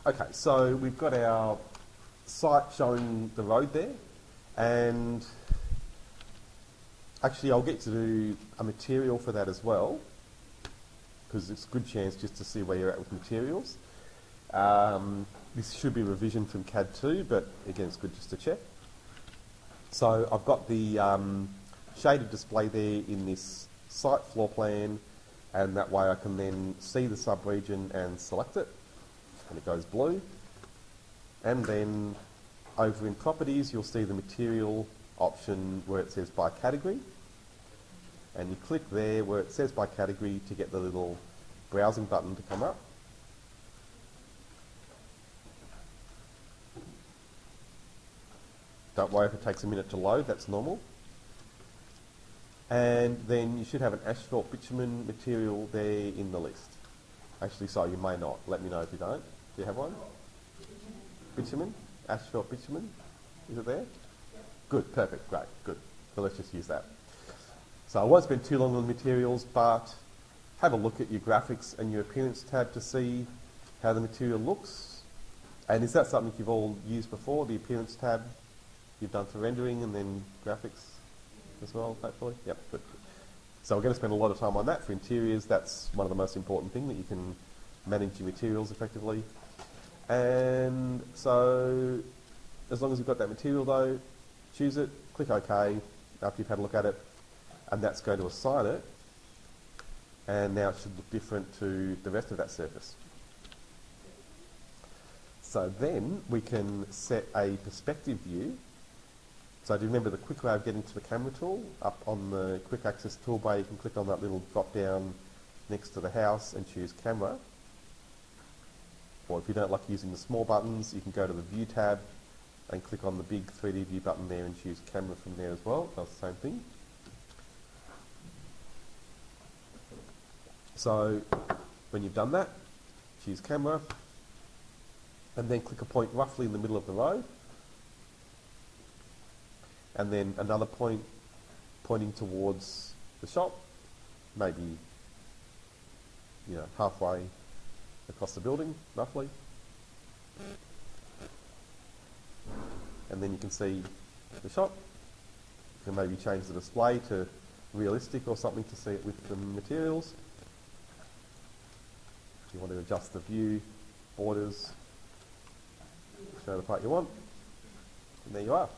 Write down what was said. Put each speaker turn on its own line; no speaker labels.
Okay, so we've got our site showing the road there, and actually I'll get to do a material for that as well, because it's a good chance just to see where you're at with materials. This should be a revision from CAD 2, but again it's good just to check. So I've got the shaded display there in this site floor plan, and that way I can then see the sub-region and select it, and it goes blue. And then over in properties you'll see the material option where it says by category, and you click there where it says by category to get the little browsing button to come up. Don't worry if it takes a minute to load, that's normal. And then you should have an asphalt bitumen material there in the list. Actually, sorry, you may not. Let me know if you don't. Do you have one? Bitumen? Asphalt bitumen? Is it there? Yep. Good, perfect, great, good. So let's just use that. So I won't spend too long on materials, but have a look at your graphics and your appearance tab to see how the material looks. And is that something you've all used before, the appearance tab? You've done for rendering and then graphics as well, hopefully? Yep, good. So we're going to spend a lot of time on that. For interiors, that's one of the most important things, that you can manage your materials effectively. And so, as long as you've got that material though, choose it, click OK after you've had a look at it, and that's going to assign it. And now it should look different to the rest of that surface. So then we can set a perspective view. So do you remember the quick way of getting to the camera tool? Up on the quick access toolbar you can click on that little drop down next to the house and choose camera. Or if you don't like using the small buttons, you can go to the view tab and click on the big 3D view button there and choose camera from there as well. That's the same thing. So when you've done that, choose camera and then click a point roughly in the middle of the road, and then another point pointing towards the shop, maybe halfway across the building, roughly. And then you can see the shop. You can maybe change the display to realistic or something to see it with the materials. If you want to adjust the view, borders, show the part you want, and there you are.